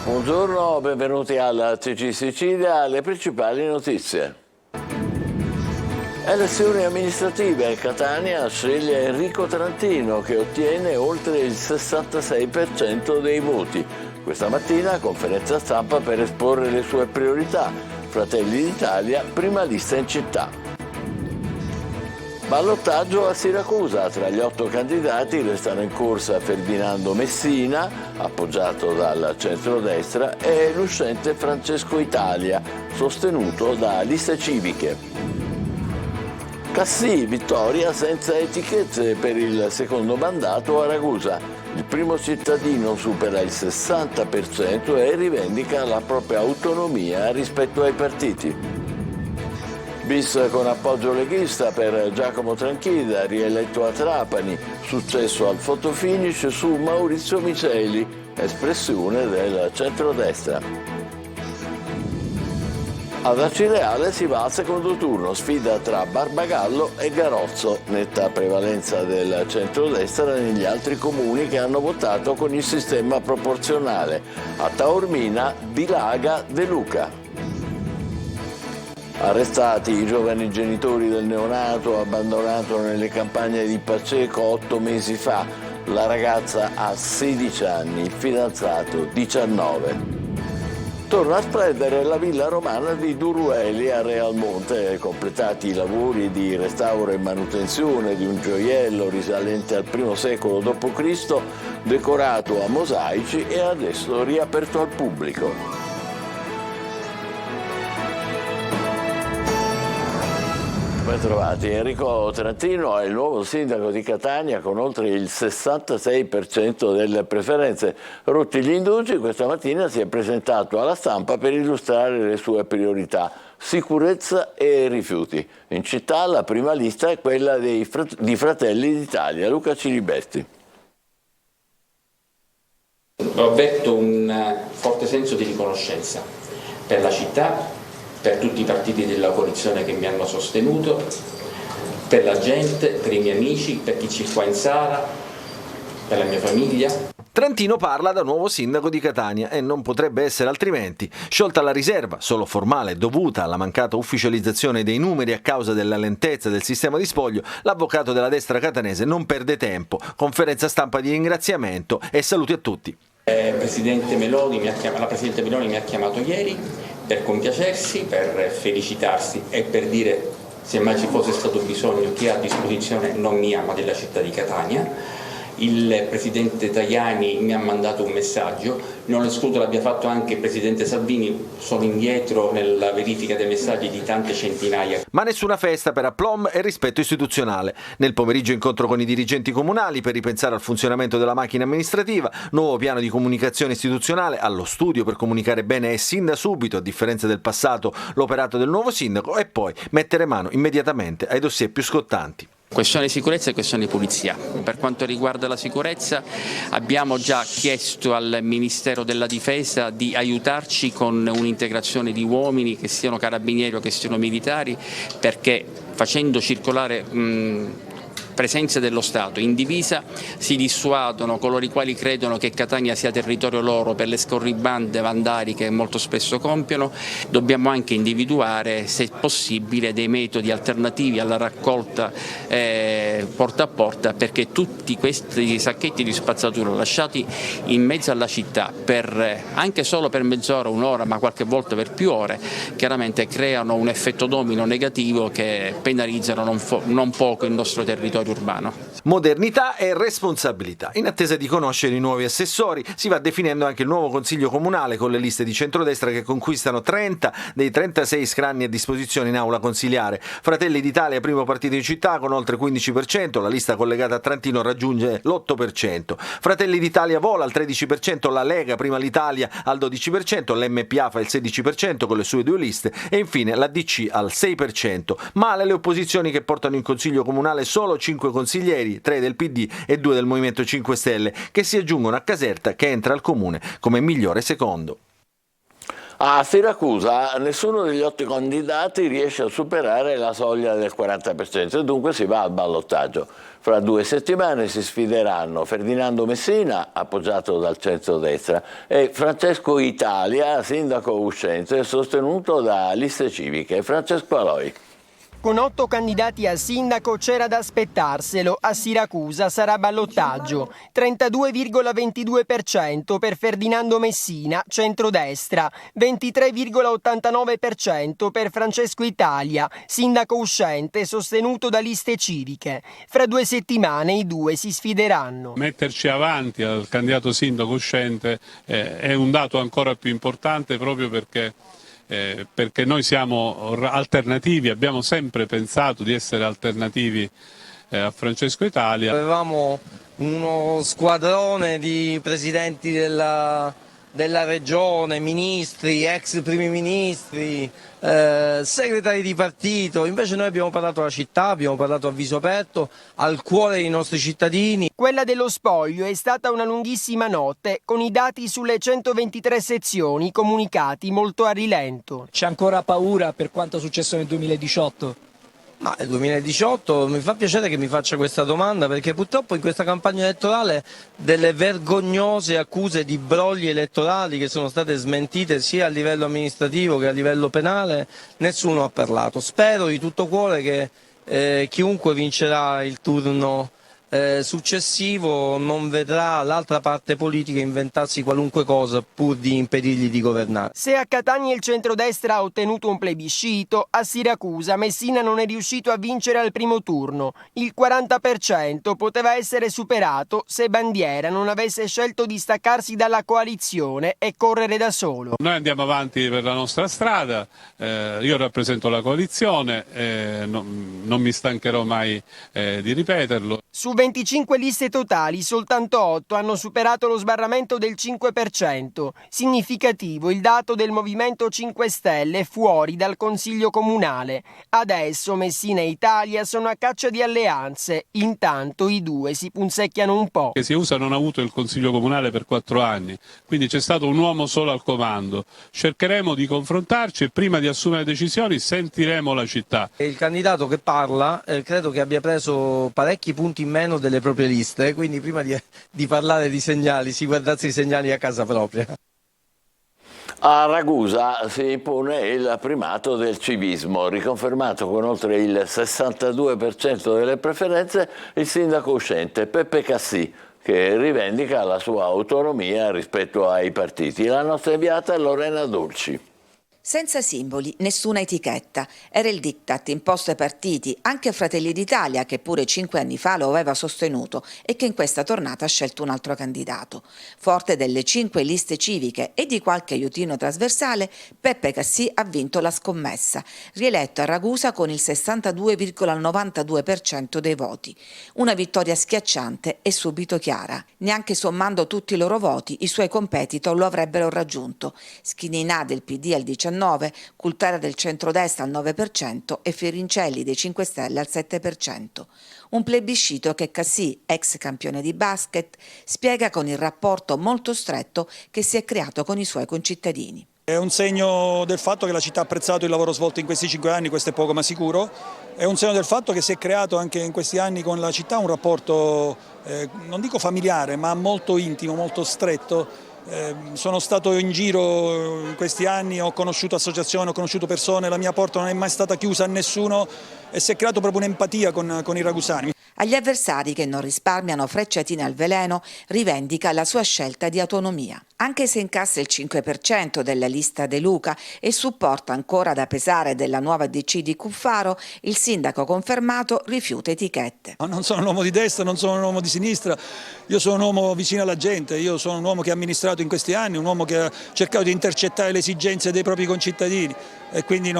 Buongiorno, benvenuti alla TG Sicilia, le principali notizie. Elezioni amministrative, Catania sceglie Enrico Trantino che ottiene oltre il 66% dei voti. Questa mattina conferenza stampa per esporre le sue priorità. Fratelli d'Italia, prima lista in città. Ballottaggio a Siracusa, tra gli 8 candidati restano in corsa Ferdinando Messina, appoggiato dal centrodestra, e l'uscente Francesco Italia, sostenuto da liste civiche. Cassì, vittoria senza etichette per il secondo mandato a Ragusa. Il primo cittadino supera il 60% e rivendica la propria autonomia rispetto ai partiti. Bis con appoggio leghista per Giacomo Tranchida, rieletto a Trapani, successo al fotofinish su Maurizio Miceli, espressione del centrodestra. Ad Acireale si va al secondo turno, sfida tra Barbagallo e Garozzo, netta prevalenza del centrodestra negli altri comuni che hanno votato con il sistema proporzionale. A Taormina dilaga De Luca. Arrestati i giovani genitori del neonato abbandonato nelle campagne di Paceco 8 mesi fa. La ragazza ha 16 anni, il fidanzato 19. Torna a splendere la villa romana di Durueli a Realmonte, completati i lavori di restauro e manutenzione di un gioiello risalente al I secolo d.C., decorato a mosaici e adesso riaperto al pubblico. Ben trovati. Enrico Trantino è il nuovo sindaco di Catania con oltre il 66% delle preferenze. Rotti gli indugi, questa mattina si è presentato alla stampa per illustrare le sue priorità: sicurezza e rifiuti. In città la prima lista è quella di Fratelli d'Italia. Luca Cilibetti. Ho avverto un forte senso di riconoscenza per la città, per tutti i partiti della coalizione che mi hanno sostenuto, per la gente, per i miei amici, per chi c'è qua in sala, per la mia famiglia. Trantino parla da nuovo sindaco di Catania e non potrebbe essere altrimenti. Sciolta la riserva, solo formale, dovuta alla mancata ufficializzazione dei numeri a causa della lentezza del sistema di spoglio, l'avvocato della destra catanese non perde tempo. Conferenza stampa di ringraziamento e saluti a tutti. La Presidente Meloni mi ha chiamato ieri per compiacersi, per felicitarsi e per dire, se mai ci fosse stato bisogno, che ha a disposizione non mia ma della città di Catania. Il Presidente Tajani mi ha mandato un messaggio, non escludo l'abbia fatto anche il Presidente Salvini, sono indietro nella verifica dei messaggi di tante centinaia. Ma nessuna festa per aplomb e rispetto istituzionale. Nel pomeriggio incontro con i dirigenti comunali per ripensare al funzionamento della macchina amministrativa, nuovo piano di comunicazione istituzionale allo studio per comunicare bene e sin da subito, a differenza del passato, l'operato del nuovo sindaco e poi mettere mano immediatamente ai dossier più scottanti. Questione di sicurezza e questione di pulizia. Per quanto riguarda la sicurezza abbiamo già chiesto al Ministero della Difesa di aiutarci con un'integrazione di uomini, che siano carabinieri o che siano militari, perché facendo circolare presenze dello Stato in divisa si dissuadono coloro i quali credono che Catania sia territorio loro per le scorribande vandaliche che molto spesso compiono. Dobbiamo anche individuare, se possibile, dei metodi alternativi alla raccolta porta a porta, perché tutti questi sacchetti di spazzatura lasciati in mezzo alla città anche solo per mezz'ora, un'ora, ma qualche volta per più ore, chiaramente creano un effetto domino negativo che penalizzano non poco il nostro territorio urbano. Modernità e responsabilità. In attesa di conoscere i nuovi assessori, si va definendo anche il nuovo consiglio comunale con le liste di centrodestra che conquistano 30 dei 36 scranni a disposizione in aula consiliare. Fratelli d'Italia, primo partito in città con oltre 15%, la lista collegata a Trantino raggiunge l'8%. Fratelli d'Italia vola al 13%, la Lega, prima l'Italia, al 12%, l'MPA fa il 16% con le sue due liste e infine la DC al 6%. Male le opposizioni che portano in consiglio comunale solo 5 consiglieri, 3 del PD e 2 del Movimento 5 Stelle, che si aggiungono a Caserta che entra al comune come migliore secondo. A Siracusa nessuno degli 8 candidati riesce a superare la soglia del 40% e dunque si va al ballottaggio. Fra 2 settimane si sfideranno Ferdinando Messina, appoggiato dal centrodestra, e Francesco Italia, sindaco uscente, sostenuto da liste civiche. Francesco Aloi. Con 8 candidati a sindaco c'era da aspettarselo, a Siracusa sarà ballottaggio. 32,22% per Ferdinando Messina, centrodestra, 23,89% per Francesco Italia, sindaco uscente sostenuto da liste civiche. Fra 2 settimane i due si sfideranno. Metterci avanti al candidato sindaco uscente è un dato ancora più importante proprio perché noi siamo alternativi, abbiamo sempre pensato di essere alternativi a Francesco Italia. Avevamo uno squadrone di presidenti della regione, ministri, ex primi ministri, segretari di partito, invece noi abbiamo parlato alla città, abbiamo parlato a viso aperto, al cuore dei nostri cittadini. Quella dello spoglio è stata una lunghissima notte, con i dati sulle 123 sezioni comunicati molto a rilento. C'è ancora paura per quanto è successo nel 2018? Ma nel 2018 mi fa piacere che mi faccia questa domanda perché purtroppo in questa campagna elettorale delle vergognose accuse di brogli elettorali che sono state smentite sia a livello amministrativo che a livello penale, nessuno ha parlato. Spero di tutto cuore che chiunque vincerà il turno successivo non vedrà l'altra parte politica inventarsi qualunque cosa pur di impedirgli di governare. Se a Catania il centrodestra ha ottenuto un plebiscito, a Siracusa Messina non è riuscito a vincere al primo turno. Il 40% poteva essere superato se Bandiera non avesse scelto di staccarsi dalla coalizione e correre da solo. Noi andiamo avanti per la nostra strada, io rappresento la coalizione, non mi stancherò mai di ripeterlo. Su 25 liste totali, soltanto 8 hanno superato lo sbarramento del 5%. Significativo il dato del Movimento 5 Stelle fuori dal Consiglio Comunale. Adesso Messina e Italia sono a caccia di alleanze. Intanto i due si punzecchiano un po'. Siracusa non ha avuto il Consiglio Comunale per 4 anni, quindi c'è stato un uomo solo al comando. Cercheremo di confrontarci e prima di assumere decisioni sentiremo la città. Il candidato che parla credo che abbia preso parecchi punti in meno delle proprie liste, quindi prima di parlare di segnali si guardasse i segnali a casa propria. A Ragusa si impone il primato del civismo, riconfermato con oltre il 62% delle preferenze il sindaco uscente Peppe Cassì, che rivendica la sua autonomia rispetto ai partiti. La nostra inviata è Lorena Dolci. Senza simboli, nessuna etichetta. Era il diktat imposto ai partiti, anche a Fratelli d'Italia, che pure 5 anni fa lo aveva sostenuto e che in questa tornata ha scelto un altro candidato. Forte delle 5 liste civiche e di qualche aiutino trasversale, Peppe Cassì ha vinto la scommessa, rieletto a Ragusa con il 62,92% dei voti. Una vittoria schiacciante e subito chiara. Neanche sommando tutti i loro voti, i suoi competitor lo avrebbero raggiunto. Schininà del PD al 19%, Cultera del centrodestra al 9% e Fiorincelli dei 5 Stelle al 7%. Un plebiscito che Cassì, ex campione di basket, spiega con il rapporto molto stretto che si è creato con i suoi concittadini. È un segno del fatto che la città ha apprezzato il lavoro svolto in questi 5 anni, questo è poco ma sicuro. È un segno del fatto che si è creato anche in questi anni con la città un rapporto, non dico familiare, ma molto intimo, molto stretto. Sono stato in giro in questi anni, ho conosciuto associazioni, ho conosciuto persone, la mia porta non è mai stata chiusa a nessuno e si è creato proprio un'empatia con i ragusani. Agli avversari che non risparmiano frecciatine al veleno rivendica la sua scelta di autonomia. Anche se incassa il 5% della lista De Luca e supporta ancora da pesare della nuova DC di Cuffaro, il sindaco confermato rifiuta etichette. Non sono un uomo di destra, non sono un uomo di sinistra, io sono un uomo vicino alla gente, io sono un uomo che ha amministrato in questi anni, un uomo che ha cercato di intercettare le esigenze dei propri concittadini e quindi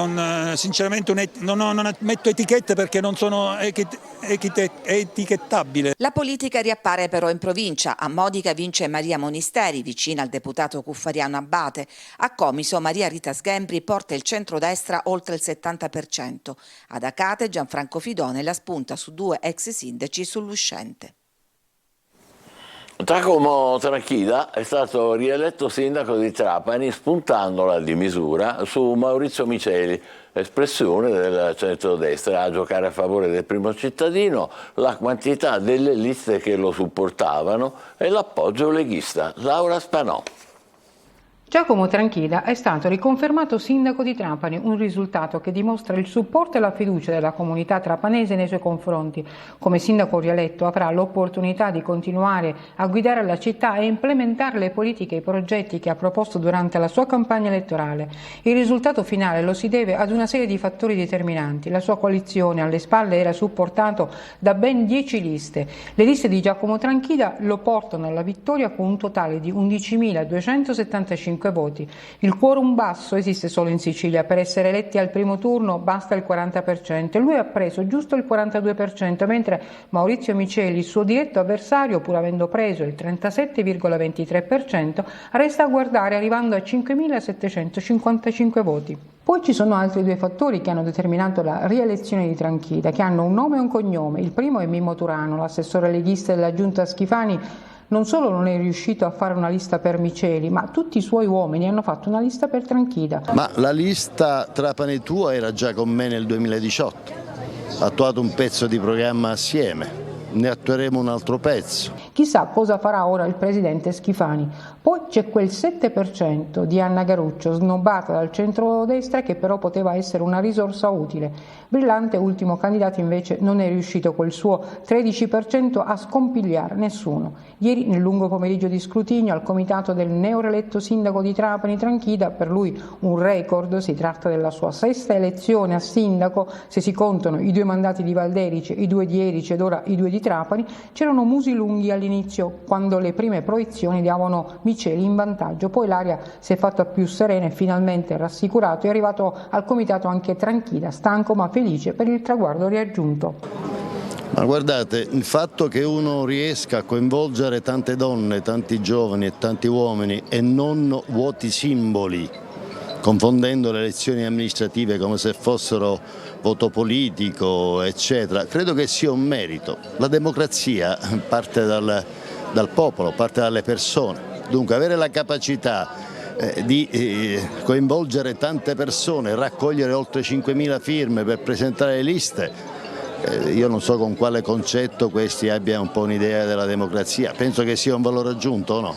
sinceramente non metto etichette perché non sono etichettabile. La politica riappare però in provincia. A Modica vince Maria Monisteri, vicina al deputato cuffariano Abate. A Comiso Maria Rita Sghembri porta il centrodestra oltre il 70%. Ad Acate Gianfranco Fidone la spunta su 2 ex sindaci sull'uscente. Giacomo Tranchida è stato rieletto sindaco di Trapani spuntandola di misura su Maurizio Miceli, espressione del centrodestra. A giocare a favore del primo cittadino la quantità delle liste che lo supportavano e l'appoggio leghista. Laura Spanò. Giacomo Tranchida è stato riconfermato sindaco di Trapani, un risultato che dimostra il supporto e la fiducia della comunità trapanese nei suoi confronti. Come sindaco rieletto avrà l'opportunità di continuare a guidare la città e implementare le politiche e i progetti che ha proposto durante la sua campagna elettorale. Il risultato finale lo si deve ad una serie di fattori determinanti. La sua coalizione alle spalle era supportato da ben 10 liste. Le liste di Giacomo Tranchida lo portano alla vittoria con un totale di 11.275 voti. Il quorum basso esiste solo in Sicilia. Per essere eletti al primo turno basta il 40%. Lui ha preso giusto il 42%, mentre Maurizio Miceli, il suo diretto avversario, pur avendo preso il 37,23%, resta a guardare arrivando a 5.755 voti. Poi ci sono altri due fattori che hanno determinato la rielezione di Tranchida, che hanno un nome e un cognome. Il primo è Mimmo Turano, l'assessore leghista della giunta Schifani. Non solo non è riuscito a fare una lista per Miceli, ma tutti i suoi uomini hanno fatto una lista per Tranchida. Ma la lista Trapani Tua era già con me nel 2018, ha attuato un pezzo di programma assieme, ne attueremo un altro pezzo. Chissà cosa farà ora il presidente Schifani. Poi c'è quel 7% di Anna Garuccio, snobbata dal centrodestra, che però poteva essere una risorsa utile. Brillante ultimo candidato invece non è riuscito col suo 13% a scompigliare nessuno. Ieri nel lungo pomeriggio di scrutinio al comitato del neoreletto sindaco di Trapani Tranchida, per lui un record, si tratta della sua 6ª elezione a sindaco, se si contano i 2 mandati di Valderice, i 2 di Erice ed ora i 2 di Trapani, c'erano musi lunghi all'inizio quando le prime proiezioni davano Miceli in vantaggio, poi l'aria si è fatta più serena e finalmente rassicurato è arrivato al comitato anche Tranchida, stanco ma felice per il traguardo raggiunto. Ma guardate, il fatto che uno riesca a coinvolgere tante donne, tanti giovani e tanti uomini e non vuoti simboli, confondendo le elezioni amministrative come se fossero voto politico, eccetera, credo che sia un merito. La democrazia parte dal popolo, parte dalle persone. Dunque avere la capacità di coinvolgere tante persone, raccogliere oltre 5.000 firme per presentare le liste, io non so con quale concetto questi abbiano un po' un'idea della democrazia, penso che sia un valore aggiunto o no?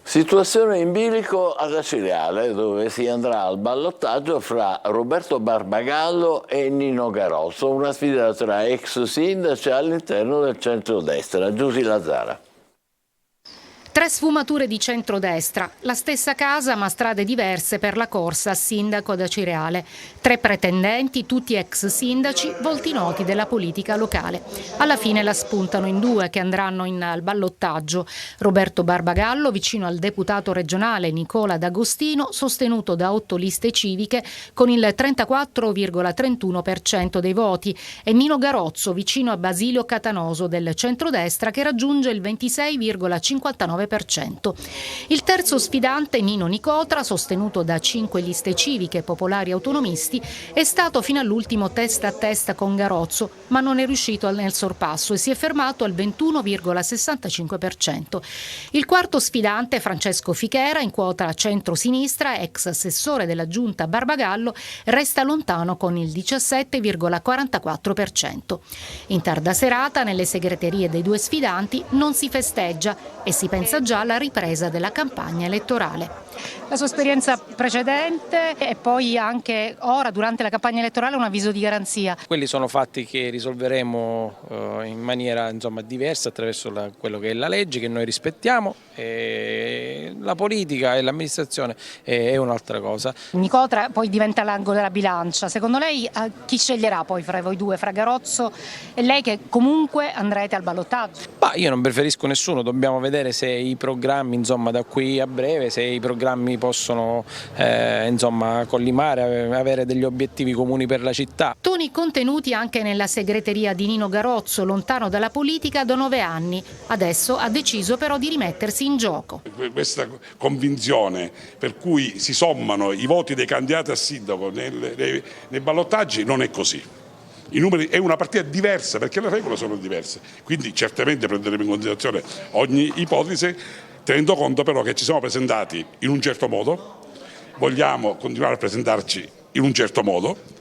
Situazione in bilico ad Acireale, dove si andrà al ballottaggio fra Roberto Barbagallo e Nino Garozzo, una sfida tra ex sindaci all'interno del centrodestra. Giusy Lazzara. 3 sfumature di centrodestra, la stessa casa ma strade diverse per la corsa a sindaco ad Acireale. 3 pretendenti, tutti ex sindaci, volti noti della politica locale. Alla fine la spuntano in 2 che andranno al ballottaggio. Roberto Barbagallo, vicino al deputato regionale Nicola D'Agostino, sostenuto da 8 liste civiche con il 34,31% dei voti, e Nino Garozzo, vicino a Basilio Catanoso del centrodestra, che raggiunge il 26,59%. Il terzo sfidante, Nino Nicotra, sostenuto da 5 liste civiche, popolari e autonomisti, è stato fino all'ultimo testa a testa con Garozzo, ma non è riuscito nel sorpasso e si è fermato al 21,65%. Il quarto sfidante, Francesco Fichera, in quota centro-sinistra, ex assessore della giunta Barbagallo, resta lontano con il 17,44%. In tarda serata, nelle segreterie dei 2 sfidanti, non si festeggia e si pensa già alla ripresa della campagna elettorale. La sua esperienza precedente e poi anche ora durante la campagna elettorale un avviso di garanzia. Quelli sono fatti che risolveremo in maniera diversa attraverso quello che è la legge che noi rispettiamo, e la politica e l'amministrazione è un'altra cosa. Nicotra poi diventa l'ago della bilancia. Secondo lei chi sceglierà poi fra voi 2, fra Garozzo e lei, che comunque andrete al ballottaggio? Io non preferisco nessuno, dobbiamo vedere se i programmi da qui a breve, se i programmi possono collimare, avere degli obiettivi comuni per la città. Toni contenuti anche nella segreteria di Nino Garozzo, lontano dalla politica da 9 anni. Adesso ha deciso però di rimettersi in gioco. Questa convinzione per cui si sommano i voti dei candidati a sindaco nei ballottaggi non è così. I numeri è una partita diversa perché le regole sono diverse, quindi certamente prenderemo in considerazione ogni ipotesi, tenendo conto però che ci siamo presentati in un certo modo, vogliamo continuare a presentarci in un certo modo.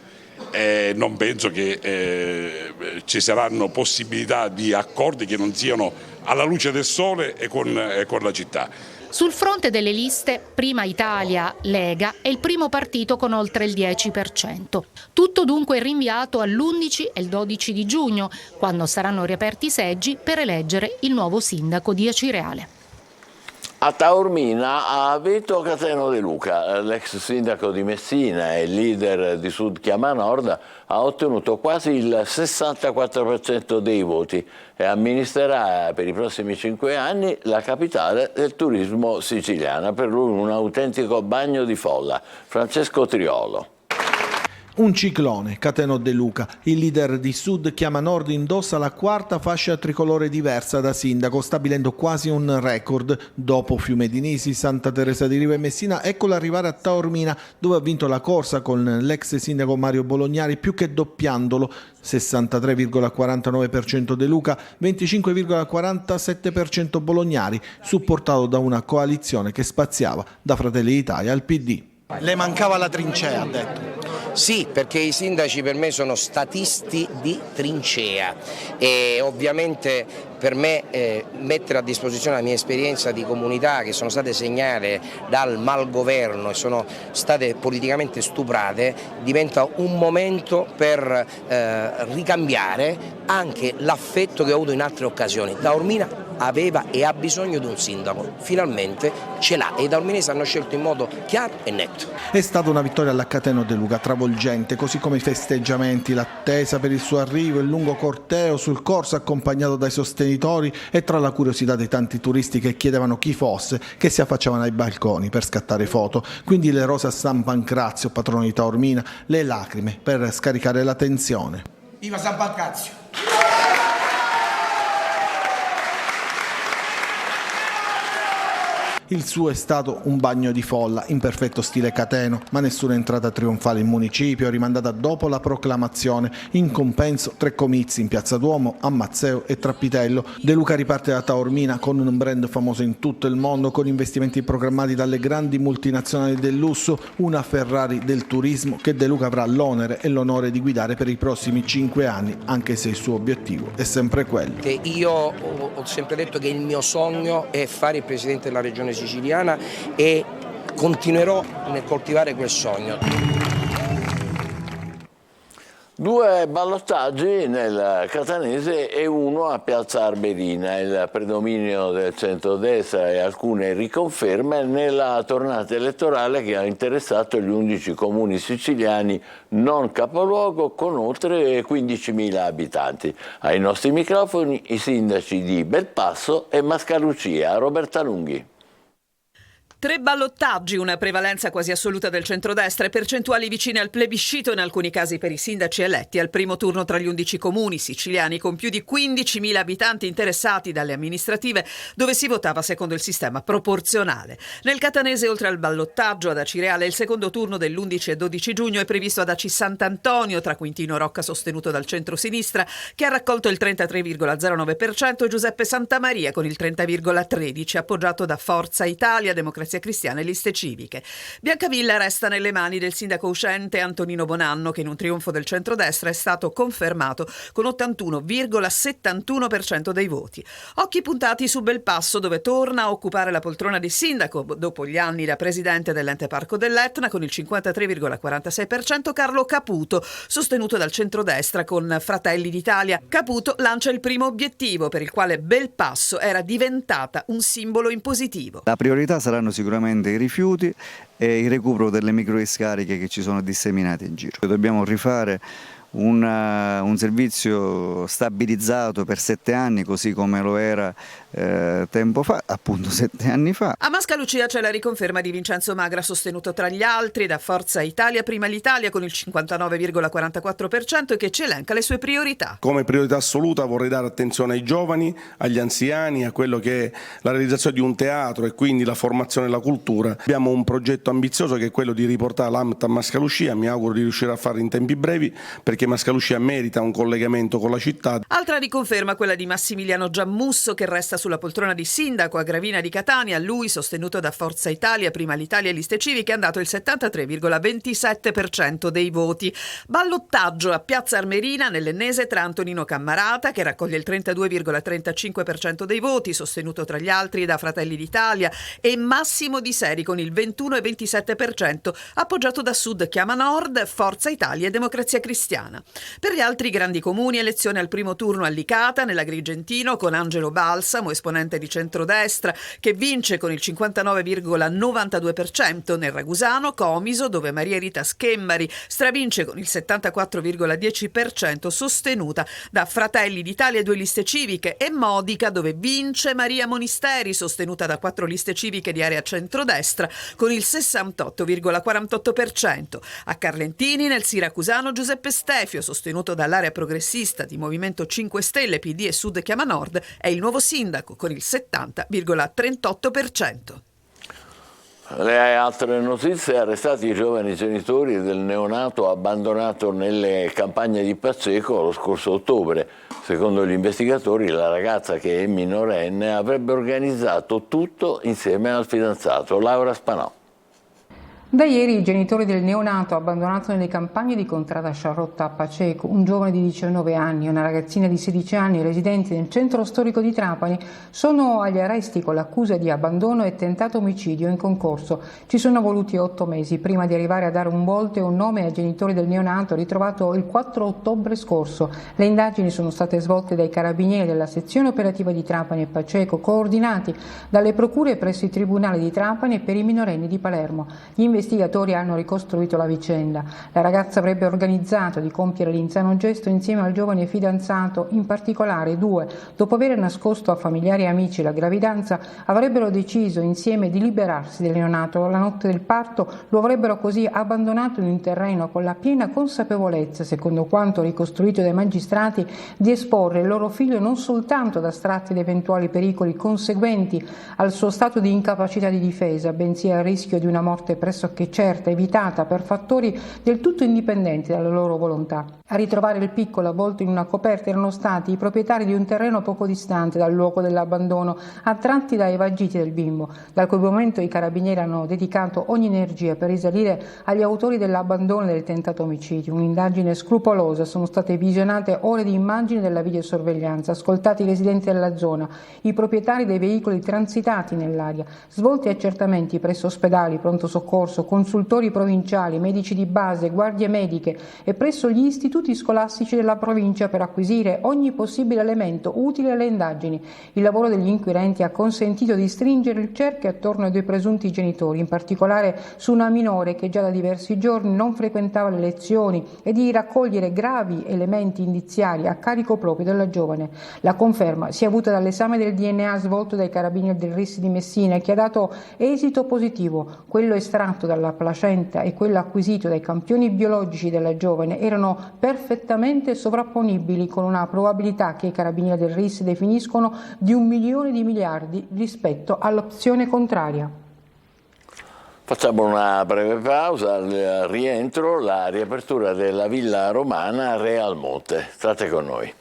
Non penso che ci saranno possibilità di accordi che non siano alla luce del sole e con la città. Sul fronte delle liste, Prima Italia, Lega è il primo partito con oltre il 10%. Tutto dunque rinviato all'11 e il 12 di giugno, quando saranno riaperti i seggi per eleggere il nuovo sindaco di Acireale. A Taormina ha vinto Cateno De Luca, l'ex sindaco di Messina e leader di Sud Chiama Nord, ha ottenuto quasi il 64% dei voti e amministrerà per i prossimi 5 anni la capitale del turismo siciliana. Per lui un autentico bagno di folla. Francesco Triolo. Un ciclone, Cateno De Luca, il leader di Sud Chiama Nord, indossa la 4ª fascia tricolore diversa da sindaco, stabilendo quasi un record. Dopo Fiume di Nisi, Santa Teresa di Riva e Messina, eccolo arrivare a Taormina, dove ha vinto la corsa con l'ex sindaco Mario Bolognari, più che doppiandolo. 63,49% De Luca, 25,47% Bolognari, supportato da una coalizione che spaziava da Fratelli d'Italia al PD. Le mancava la trincea, ha detto. Sì, perché i sindaci per me sono statisti di trincea e ovviamente per me mettere a disposizione la mia esperienza di comunità che sono state segnate dal malgoverno e sono state politicamente stuprate diventa un momento per ricambiare anche l'affetto che ho avuto in altre occasioni. Taormina aveva e ha bisogno di un sindaco, finalmente ce l'ha e i taorminesi hanno scelto in modo chiaro e netto. È stata una vittoria alla Cateno De Luca, travolgente, così come i festeggiamenti, l'attesa per il suo arrivo, il lungo corteo sul corso accompagnato dai sostenitori e tra la curiosità dei tanti turisti che chiedevano chi fosse, che si affacciavano ai balconi per scattare foto. Quindi le rose a San Pancrazio, patrono di Taormina, le lacrime per scaricare la tensione. Viva San Pancrazio! Il suo è stato un bagno di folla in perfetto stile cateno, ma nessuna entrata trionfale in municipio, rimandata dopo la proclamazione. In compenso 3 comizi in Piazza Duomo, a Mazzeo e Trappitello. De Luca riparte da Taormina con un brand famoso in tutto il mondo, con investimenti programmati dalle grandi multinazionali del lusso, una Ferrari del turismo che De Luca avrà l'onere e l'onore di guidare per i prossimi 5 anni, anche se il suo obiettivo è sempre quello. Io ho sempre detto che il mio sogno è fare il presidente della regione siciliana e continuerò nel coltivare quel sogno. 2 ballottaggi nel Catanese e 1 a Piazza Arberina, il predominio del centrodestra e alcune riconferme nella tornata elettorale che ha interessato gli 11 comuni siciliani non capoluogo con oltre 15.000 abitanti. Ai nostri microfoni i sindaci di Belpasso e Mascalucia. Roberta Lunghi. 3 ballottaggi, una prevalenza quasi assoluta del centrodestra e percentuali vicine al plebiscito in alcuni casi per i sindaci eletti al primo turno tra gli 11 comuni siciliani con più di 15.000 abitanti interessati dalle amministrative dove si votava secondo il sistema proporzionale. Nel Catanese, oltre al ballottaggio ad Acireale, il secondo turno dell'11 e 12 giugno è previsto ad Aci Sant'Antonio tra Quintino Rocca sostenuto dal centro-sinistra che ha raccolto il 33,09% e Giuseppe Santamaria con il 30,13% appoggiato da Forza Italia, Democrazia Cristiana e Liste Civiche. Biancavilla resta nelle mani del sindaco uscente Antonino Bonanno che in un trionfo del centrodestra è stato confermato con 81,71% dei voti. Occhi puntati su Belpasso dove torna a occupare la poltrona di sindaco dopo gli anni da presidente dell'ente Parco dell'Etna con il 53,46% Carlo Caputo sostenuto dal centrodestra con Fratelli d'Italia. Caputo lancia il primo obiettivo per il quale Belpasso era diventata un simbolo in positivo. La priorità saranno sicuramente i rifiuti e il recupero delle microdiscariche che ci sono disseminate in giro. Dobbiamo rifare un servizio stabilizzato per 7 anni così come lo era tempo fa, appunto 7 anni fa. A Mascalucia c'è la riconferma di Vincenzo Magra sostenuto tra gli altri da Forza Italia Prima l'Italia con il 59,44% e che ci elenca le sue priorità. Come priorità assoluta vorrei dare attenzione ai giovani, agli anziani, a quello che è la realizzazione di un teatro e quindi la formazione e la cultura. Abbiamo un progetto ambizioso che è quello di riportare l'AMT a Mascalucia, mi auguro di riuscire a farlo in tempi brevi perché perché Mascalucia merita un collegamento con la città. Altra riconferma quella di Massimiliano Giammusso, che resta sulla poltrona di sindaco a Gravina di Catania. Lui, sostenuto da Forza Italia, Prima l'Italia e Liste Civiche, è andato il 73,27% dei voti. Ballottaggio a Piazza Armerina nell'Ennese tra Antonino Cammarata, che raccoglie il 32,35% dei voti, sostenuto tra gli altri da Fratelli d'Italia, e Massimo Di Seri con il 21,27%, appoggiato da Sud Chiama Nord, Forza Italia e Democrazia Cristiana. Per gli altri grandi comuni, elezione al primo turno a Licata, nell'Agrigentino, con Angelo Balsamo, esponente di centrodestra, che vince con il 59,92%. Nel Ragusano, Comiso, dove Maria Rita Schemmari stravince con il 74,10%, sostenuta da Fratelli d'Italia e 2 liste civiche, e Modica, dove vince Maria Monisteri, sostenuta da 4 liste civiche di area centrodestra, con il 68,48%. A Carlentini, nel siracusano, Giuseppe Stefio, sostenuto dall'area progressista di Movimento 5 Stelle, PD e Sud Chiama Nord, è il nuovo sindaco con il 70,38%. Le altre notizie: arrestati i giovani genitori del neonato abbandonato nelle campagne di Paceco lo scorso ottobre. Secondo gli investigatori, la ragazza, che è minorenne, avrebbe organizzato tutto insieme al fidanzato. Laura Spanò. Da ieri i genitori del neonato abbandonato nelle campagne di contrada Sciarrotta a Paceco, un giovane di 19 anni e una ragazzina di 16 anni residenti nel centro storico di Trapani, sono agli arresti con l'accusa di abbandono e tentato omicidio in concorso. Ci sono voluti 8 mesi prima di arrivare a dare un volto e un nome ai genitori del neonato ritrovato il 4 ottobre scorso. Le indagini sono state svolte dai carabinieri della sezione operativa di Trapani e Paceco, coordinati dalle procure presso i tribunali di Trapani e per i minorenni di Palermo. Gli investigatori hanno ricostruito la vicenda. La ragazza avrebbe organizzato di compiere l'insano gesto insieme al giovane fidanzato, in particolare 2, dopo aver nascosto a familiari e amici la gravidanza, avrebbero deciso insieme di liberarsi del neonato. La notte del parto lo avrebbero così abbandonato in un terreno con la piena consapevolezza, secondo quanto ricostruito dai magistrati, di esporre il loro figlio non soltanto ad astratti ed eventuali pericoli conseguenti al suo stato di incapacità di difesa, bensì al rischio di una morte pressoché certa, evitata per fattori del tutto indipendenti dalla loro volontà. A ritrovare il piccolo avvolto in una coperta erano stati i proprietari di un terreno poco distante dal luogo dell'abbandono, attratti dai vagiti del bimbo. Da quel momento i carabinieri hanno dedicato ogni energia per risalire agli autori dell'abbandono e del tentato omicidio. Un'indagine scrupolosa, sono state visionate ore di immagini della videosorveglianza, ascoltati i residenti della zona, i proprietari dei veicoli transitati nell'area, svolti accertamenti presso ospedali, pronto soccorso, consultori provinciali, medici di base, guardie mediche e presso gli istituti scolastici della provincia per acquisire ogni possibile elemento utile alle indagini. Il lavoro degli inquirenti ha consentito di stringere il cerchio attorno ai 2 presunti genitori, in particolare su una minore che già da diversi giorni non frequentava le lezioni, e di raccogliere gravi elementi indiziari a carico proprio della giovane. La conferma si è avuta dall'esame del DNA svolto dai carabinieri del RIS di Messina, che ha dato esito positivo. Quello estratto dalla placenta e quello acquisito dai campioni biologici della giovane erano perfettamente sovrapponibili, con una probabilità che i carabinieri del RIS definiscono di 1 milione di miliardi rispetto all'opzione contraria. Facciamo una breve pausa, al rientro la riapertura della Villa Romana Realmonte. State con noi.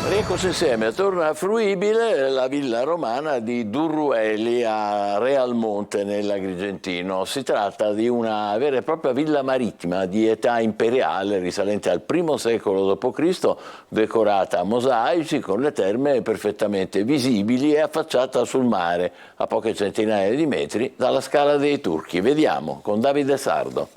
Eccoci insieme, torna fruibile la Villa Romana di Durrueli a Realmonte nell'Agrigentino. Si tratta di una vera e propria villa marittima di età imperiale risalente al I secolo d.C., decorata a mosaici con le terme perfettamente visibili e affacciata sul mare a poche centinaia di metri dalla Scala dei Turchi. Vediamo con Davide Sardo.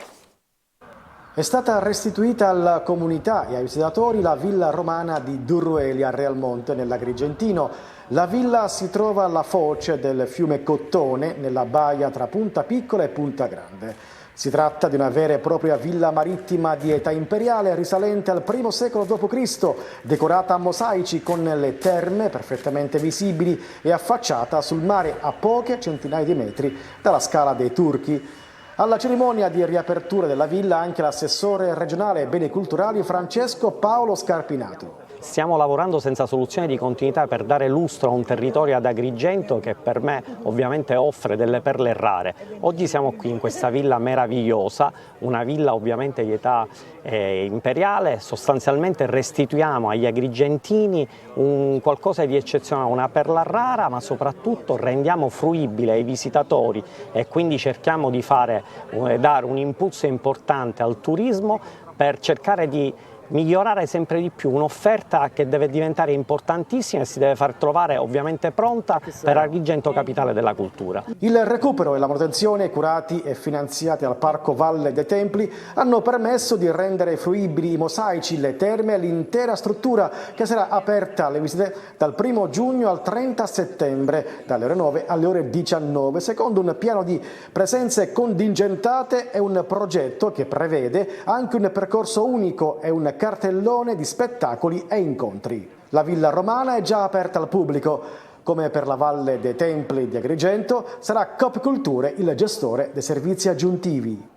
È stata restituita alla comunità e ai visitatori la villa romana di Durrueli a Realmonte nell'Agrigentino. La villa si trova alla foce del fiume Cottone, nella baia tra Punta Piccola e Punta Grande. Si tratta di una vera e propria villa marittima di età imperiale risalente al I secolo d.C., decorata a mosaici con le terme perfettamente visibili e affacciata sul mare a poche centinaia di metri dalla Scala dei Turchi. Alla cerimonia di riapertura della villa anche l'assessore regionale ai beni culturali Francesco Paolo Scarpinato. Stiamo lavorando senza soluzione di continuità per dare lustro a un territorio ad Agrigento che per me ovviamente offre delle perle rare. Oggi siamo qui in questa villa meravigliosa, una villa ovviamente di età imperiale. Sostanzialmente restituiamo agli agrigentini un qualcosa di eccezionale, una perla rara, ma soprattutto rendiamo fruibile ai visitatori e quindi cerchiamo di dare un impulso importante al turismo per cercare di migliorare sempre di più un'offerta che deve diventare importantissima e si deve far trovare ovviamente pronta per Agrigento capitale della cultura. Il recupero e la manutenzione, curati e finanziati dal Parco Valle dei Templi, hanno permesso di rendere fruibili i mosaici, le terme e l'intera struttura che sarà aperta alle visite dal 1 giugno al 30 settembre, dalle ore 9 alle ore 19, secondo un piano di presenze contingentate e un progetto che prevede anche un percorso unico e un cartellone di spettacoli e incontri. La Villa Romana è già aperta al pubblico. Come per la Valle dei Templi di Agrigento, sarà Coop Culture il gestore dei servizi aggiuntivi.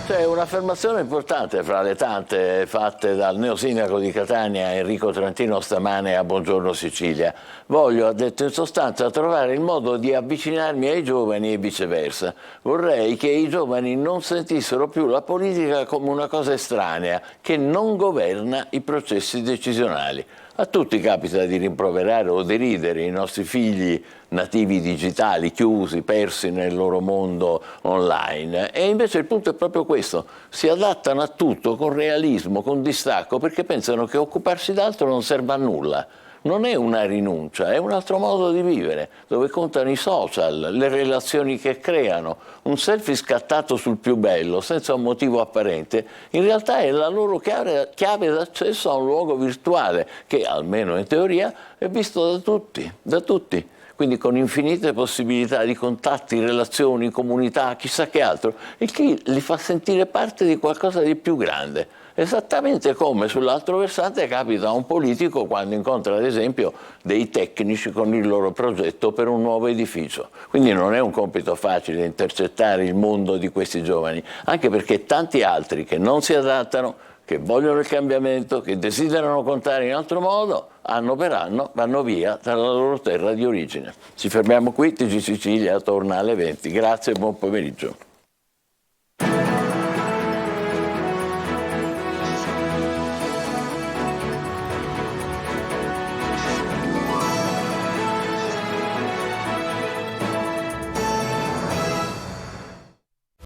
C'è un'affermazione importante fra le tante fatte dal neosindaco di Catania Enrico Trantino stamane a Buongiorno Sicilia. Voglio, ha detto in sostanza, trovare il modo di avvicinarmi ai giovani e viceversa. Vorrei che i giovani non sentissero più la politica come una cosa estranea che non governa i processi decisionali. A tutti capita di rimproverare o deridere i nostri figli nativi digitali, chiusi, persi nel loro mondo online. E invece il punto è proprio questo: si adattano a tutto con realismo, con distacco, perché pensano che occuparsi d'altro non serva a nulla. Non è una rinuncia, è un altro modo di vivere, dove contano i social, le relazioni che creano. Un selfie scattato sul più bello, senza un motivo apparente, in realtà è la loro chiave d'accesso a un luogo virtuale che, almeno in teoria, è visto da tutti. Quindi con infinite possibilità di contatti, relazioni, comunità, chissà che altro, il che li fa sentire parte di qualcosa di più grande. Esattamente come sull'altro versante capita a un politico quando incontra ad esempio dei tecnici con il loro progetto per un nuovo edificio. Quindi non è un compito facile intercettare il mondo di questi giovani, anche perché tanti altri che non si adattano, che vogliono il cambiamento, che desiderano contare in altro modo, anno per anno vanno via dalla loro terra di origine. Ci fermiamo qui, TG Sicilia torna alle 20. Grazie e buon pomeriggio.